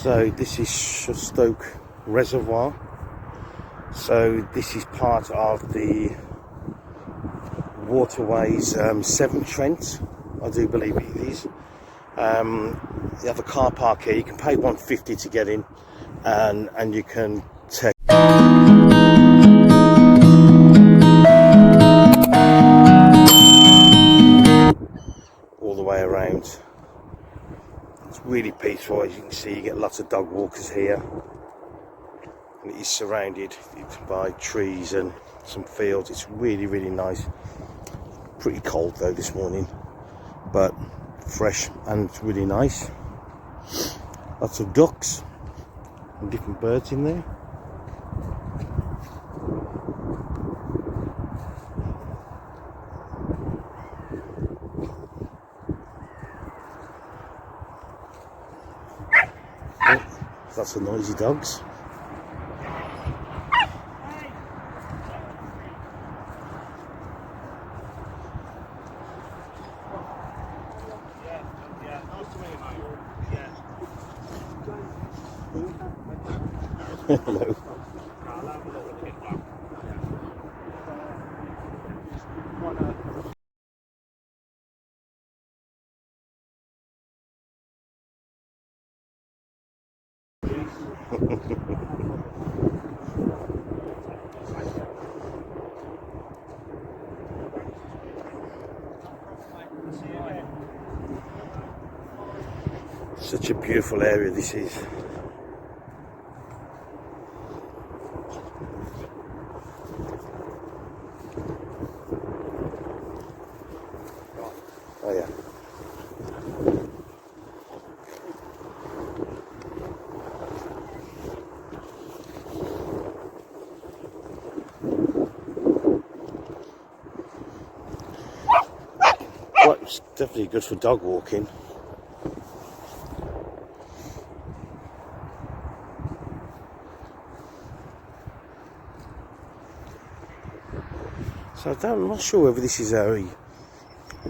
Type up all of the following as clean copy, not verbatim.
So this is Stoke Reservoir. So this is part of the Waterways Severn Trent, I do believe it is. You have a car park here. You can pay £150 to get in, and you can take all the way around. It's really peaceful. As you can see, you get lots of dog walkers here, and it is surrounded by trees and some fields. It's really, really nice. Pretty cold though this morning, but fresh and really nice. Lots of ducks and different birds in there. Oh, lots of noisy dogs. Hello. Such a beautiful area this is. Oh yeah. Well, it's definitely good for dog walking. So I'm not sure whether this is a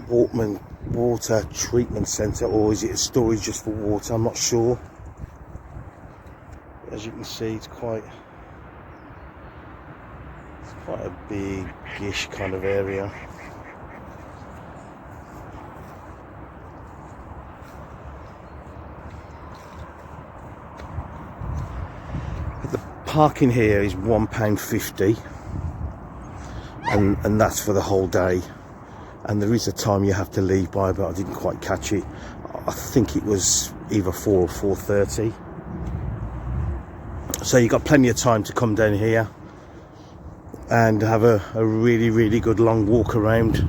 water treatment centre or is it a storage just for water. I'm not sure. As you can see, it's quite a big-ish kind of area. But the parking here is £1.50. And that's for the whole day, and there is a time you have to leave by, but I didn't quite catch it. I think it was either 4 or 4:30. So you've got plenty of time to come down here and have a really, really good long walk around.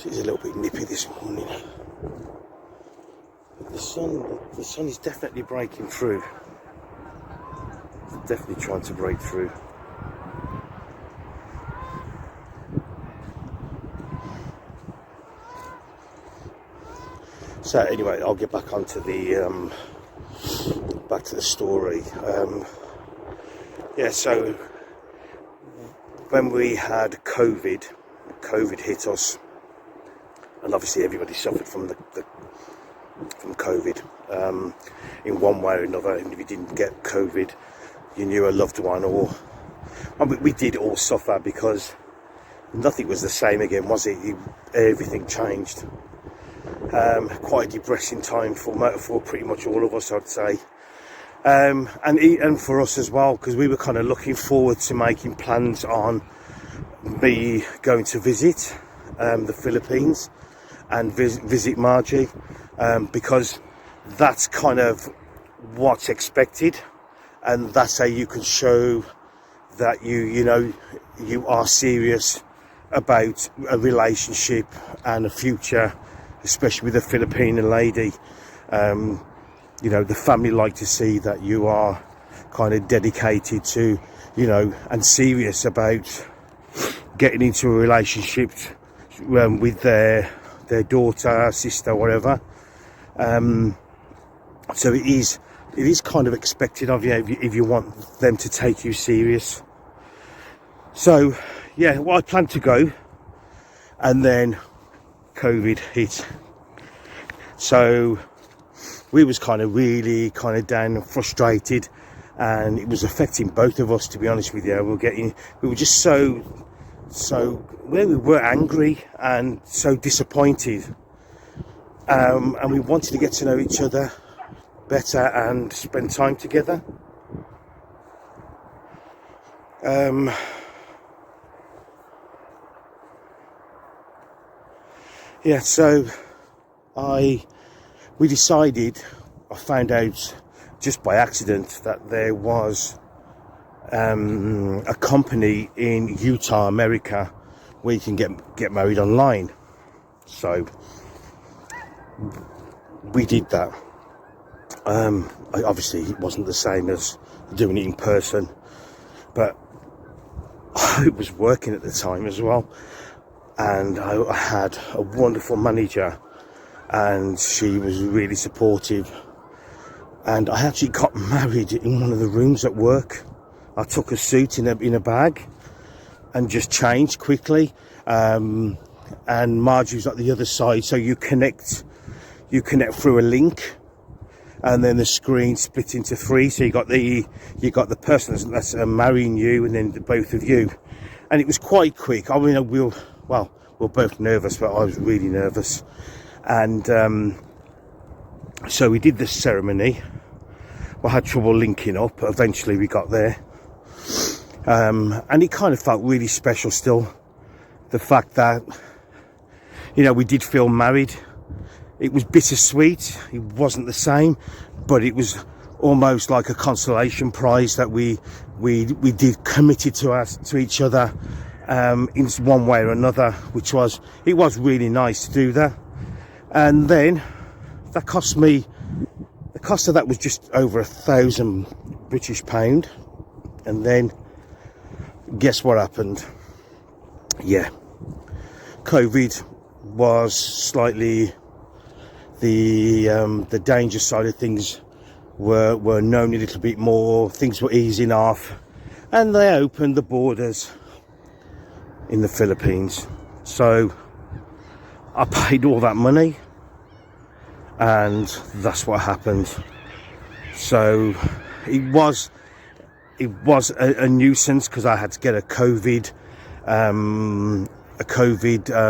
It's a little bit nippy this morning. The sun is definitely breaking through. It's definitely trying to break through. So anyway, I'll get back onto the back to the story. Yeah, so when we had COVID hit us. And obviously everybody suffered from from COVID in one way or another. And if you didn't get COVID, you knew a loved one, we did all suffer because nothing was the same again, was it? Everything changed. Quite a depressing time for pretty much all of us, I'd say, and for us as well, because we were kind of looking forward to making plans on me going to visit the Philippines and visit Margie, because that's kind of what's expected, and that's how you can show that you are serious about a relationship and a future, especially with a Filipino lady. The family like to see that you are kind of dedicated to, and serious about getting into a relationship with their daughter, sister, whatever. So it is kind of expected of you if you want them to take you serious. So yeah, well, I planned to go, and then COVID hit. So we was really down and frustrated, and it was affecting both of us, to be honest with you. We were just so well, we were angry and so disappointed, and we wanted to get to know each other better and spend time together. Yeah, so we decided, I found out just by accident that there was a company in Utah, America, where you can get married online. So we did that. Obviously it wasn't the same as doing it in person, but it was working at the time as well. And I had a wonderful manager, and she was really supportive. And I actually got married in one of the rooms at work. I took a suit in a bag and just changed quickly. And Margie was at the other side, so you connect through a link, and then the screen split into three. So you got the person that's marrying you, and then the both of you. And it was quite quick. I mean, we were both nervous, but I was really nervous. And so we did this ceremony. We had trouble linking up, but eventually we got there. And it kind of felt really special still. The fact that, we did feel married. It was bittersweet. It wasn't the same, but it was almost like a consolation prize that we did committed to each other in one way or another, it was really nice to do that. And then the cost of that was just over £1,000 British pound. And then guess what happened? Yeah, COVID was slightly the danger side of things were known a little bit more. Things were easing off, and they opened the borders in the Philippines. So I paid all that money, and that's what happened. So it was a nuisance, because I had to get a COVID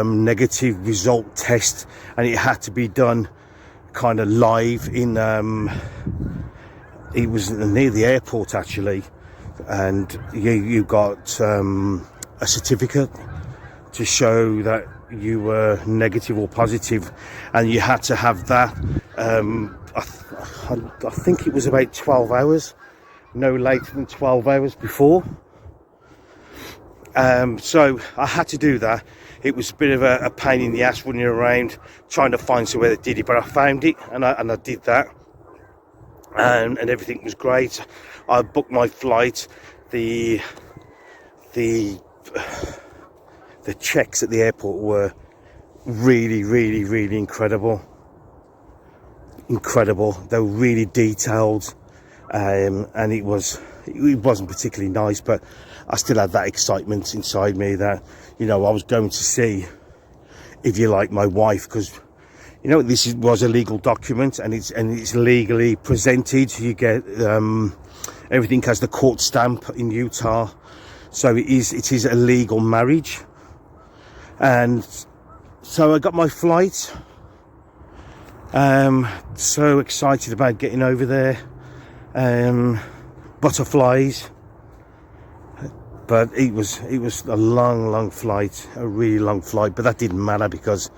negative result test, and it had to be done kind of live in it was near the airport actually, and you got a certificate to show that you were negative or positive, and you had to have that. I think it was about 12 hours, no later than 12 hours before. So I had to do that. It was a bit of a pain in the ass running around trying to find somewhere that did it, but I found it, and I did that, and everything was great. I booked my flight. The checks at the airport were really incredible. They were really detailed, and it wasn't particularly nice, but I still had that excitement inside me that I was going to see, if you like, my wife, because this was a legal document, and it's legally presented. You get everything has the court stamp in Utah, so it is a legal marriage. And so I got my flight. So excited about getting over there. Butterflies. But it was a long flight, a really long flight. But that didn't matter, because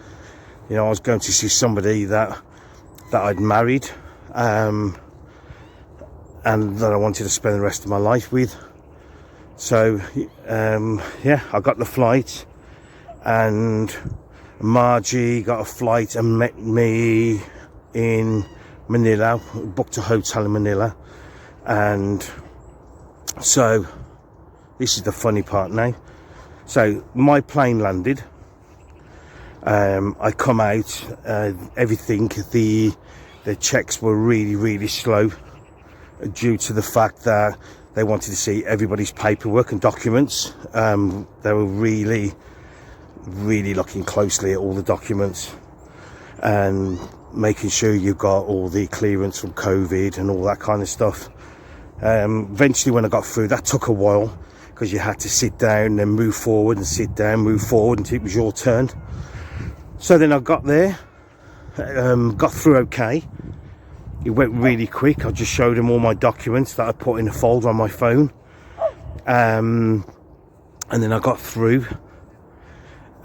I was going to see somebody that I'd married, and that I wanted to spend the rest of my life with. So yeah, I got the flight, and Margie got a flight and met me in Manila, booked a hotel in Manila. And so this is the funny part now. So my plane landed, I come out, everything, the checks were really slow, due to the fact that They wanted to see everybody's paperwork and documents. They were really looking closely at all the documents and making sure you got all the clearance from COVID and all that kind of stuff. Eventually when I got through, that took a while because you had to sit down and move forward and sit down, move forward until it was your turn. So then I got there, got through okay. It went really quick. I just showed them all my documents that I put in a folder on my phone. And then I got through,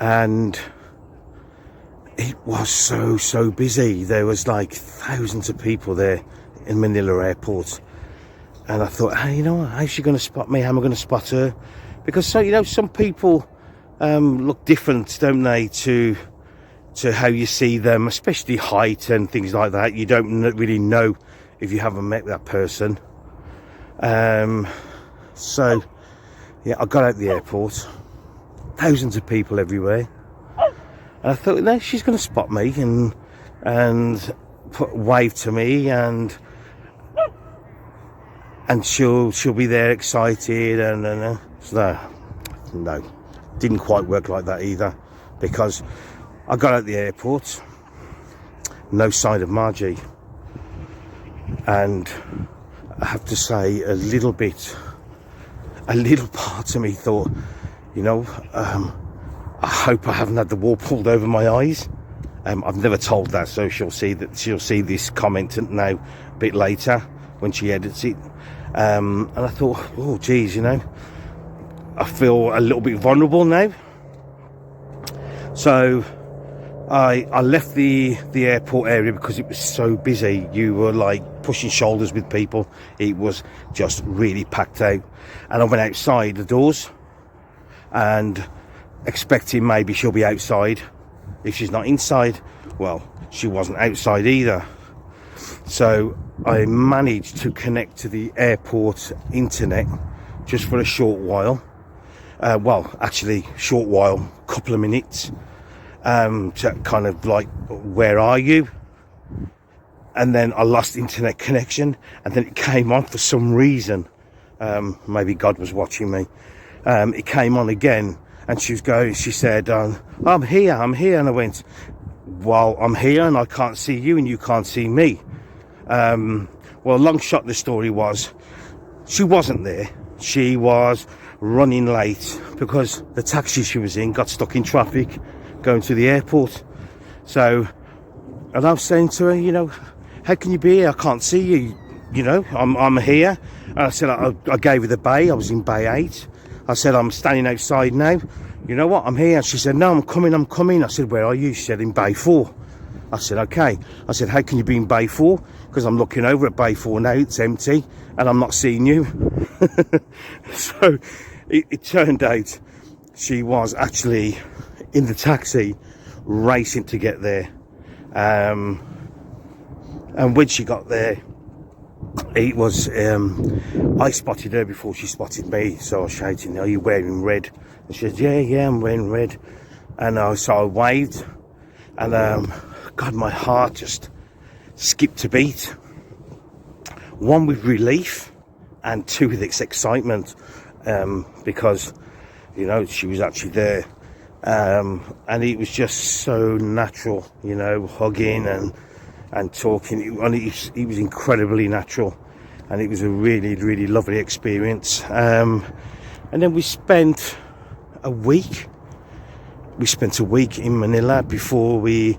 and it was so busy. There was like thousands of people there in Manila airport. And I thought, hey, you know what, how's she going to spot me? How am I going to spot her? Because, so, you know, some people look different, don't they, to how you see them, especially height and things like that. You don't really know if you haven't met that person. So, yeah, I got out the airport. Thousands of people everywhere. And I thought, no, she's going to spot me and wave to me, and she'll be there excited, and so no, didn't quite work like that either, because I got out the airport, no sign of Margie, and I have to say a little part of me thought, you know, I hope I haven't had the wool pulled over my eyes. I've never told that, so she'll see this comment now a bit later when she edits it. And I thought, oh geez, you know, I feel a little bit vulnerable now. So I left the airport area because it was so busy. You were like pushing shoulders with people. It was just really packed out. And I went outside the doors and expecting maybe she'll be outside. If she's not inside, well, she wasn't outside either. So I managed to connect to the airport internet just for a short while. Well, actually, short while, couple of minutes. To kind of like, where are you? And then I lost internet connection, and then it came on for some reason. Maybe God was watching me. It came on again, and she said, I'm here. And I went, well, I'm here and I can't see you and you can't see me. Well, long shot the story was, she wasn't there. She was running late because the taxi she was in got stuck in traffic going to the airport. So, and I was saying to her, you know, how can you be here? I can't see you. You know, I'm here. And I said, I gave her the bay. I was in bay 8. I said, I'm standing outside now. You know what? I'm here. And she said, no, I'm coming. I said, where are you? She said, in bay 4. I said, okay. I said, how can you be in bay 4? Because I'm looking over at bay 4 now. It's empty and I'm not seeing you. So it turned out she was actually in the taxi racing to get there. And when she got there, it was, I spotted her before she spotted me. So I was shouting, are you wearing red? And she said, yeah, I'm wearing red. And so I waved, and God, my heart just skipped a beat. One with relief, and two with excitement, because, you know, she was actually there. And it was just so natural, you know, hugging and talking. And it was incredibly natural, and it was a really lovely experience. And then we spent a week in Manila before we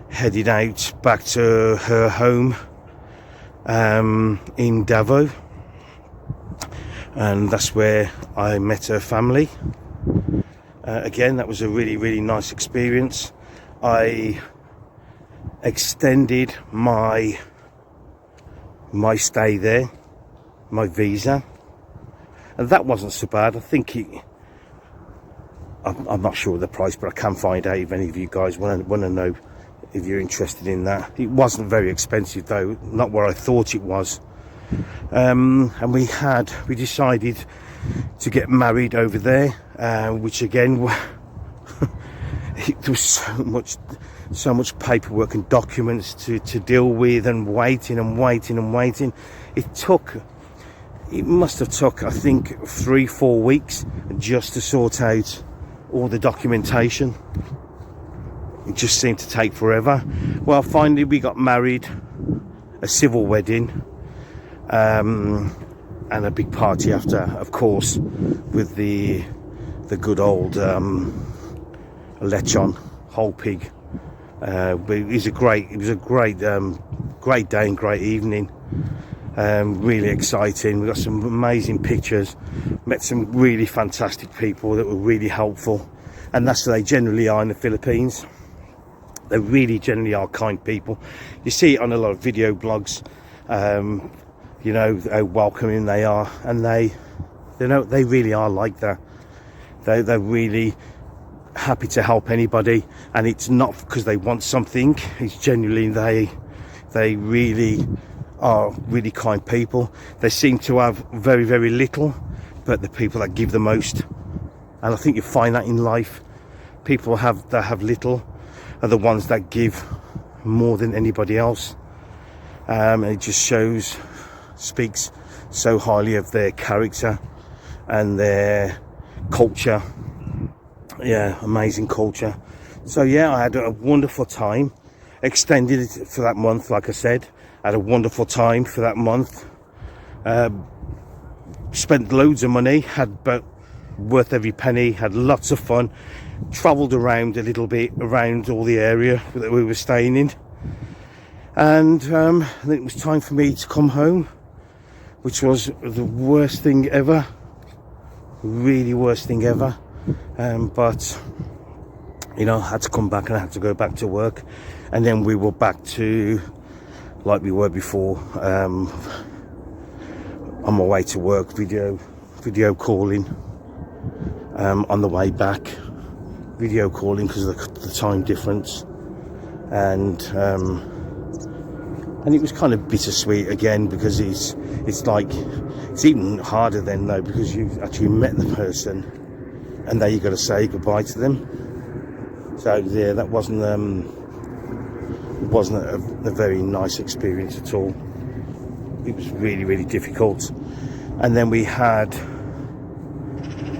headed out back to her home in Davao, and that's where I met her family. Again, that was a really nice experience. I extended my stay there, my visa, and that wasn't so bad. I think I'm not sure of the price, but I can find out if any of you guys want to know, if you're interested in that. It wasn't very expensive though, not what I thought it was. And we decided to get married over there, which again, there was so much paperwork and documents to deal with, and waiting. It it must have took, I think, 3-4 weeks just to sort out all the documentation. It just seemed to take forever. Well, finally we got married, a civil wedding, and a big party after, of course, with the good old lechon, whole pig. But it was a great day and great evening. Really exciting. We got some amazing pictures, met some really fantastic people that were really helpful, and that's what they generally are in the Philippines. They really generally are kind people. You see it on a lot of video blogs, you know, how welcoming they are, and they really are like that. They're really happy to help anybody, and it's not because they want something. It's genuinely they really are really kind people. They seem to have very, very little, but the people that give the most, and I think you find that in life, people that have little are the ones that give more than anybody else. And it just speaks so highly of their character and their culture. Yeah, amazing culture. So yeah, I had a wonderful time. Extended it for that month, like I said. I had a wonderful time for that month. Spent loads of money, but worth every penny. Had lots of fun. Travelled around a little bit around all the area that we were staying in, and I think it was time for me to come home, which was the worst thing ever, really worst thing ever. But you know, I had to come back and I had to go back to work, and then we were back to like we were before, on my way to work, video calling, on the way back, video calling because of the time difference, and it was kind of bittersweet again, because it's even harder then though, because you've actually met the person and now you've got to say goodbye to them. So yeah, that wasn't a very nice experience at all. It was really, really difficult. And then we had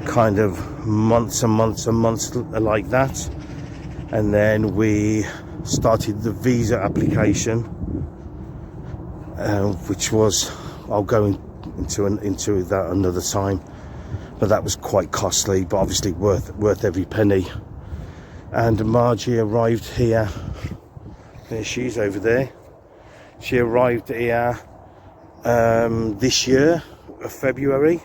kind of months and months and months like that, and then we started the visa application, which was, I'll go into that another time, but that was quite costly, but obviously worth every penny. And Margie arrived here. There she is over there. She arrived here this year, February,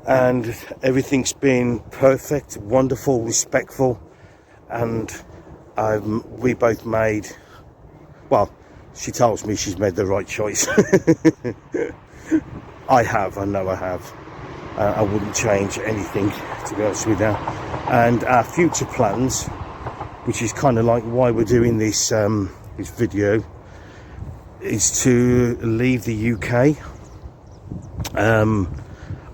and everything's been perfect, wonderful, respectful, and we both made, well, she tells me she's made the right choice. I know I have. I wouldn't change anything, to be honest with you. And our future plans, which is kind of like why we're doing this this video, is to leave the UK.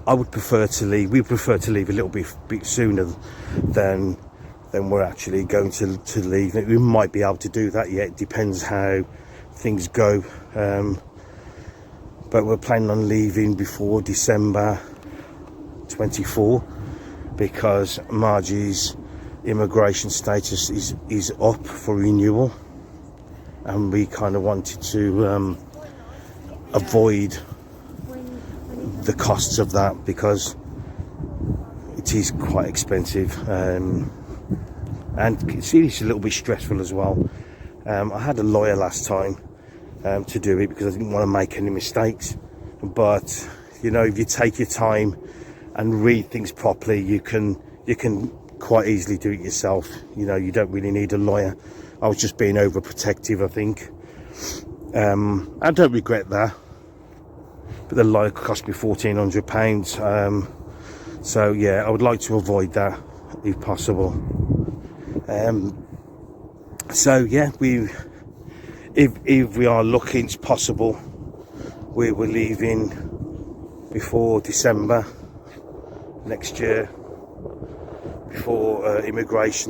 I would prefer to leave. We prefer to leave a little bit sooner than we're actually going to leave. We might be able to do that yet. It depends how things go. But we're planning on leaving before December 24, because Margie's immigration status is up for renewal, and we kind of wanted to avoid the costs of that, because it is quite expensive, and it's a little bit stressful as well. I had a lawyer last time to do it, because I didn't want to make any mistakes, but you know, if you take your time and read things properly, you can quite easily do it yourself. You know, you don't really need a lawyer. I was just being overprotective, I think. I don't regret that, but the lawyer cost me £1,400. So yeah, I would like to avoid that if possible. So yeah, if we are lucky, it's possible we were leaving before December next year, before immigration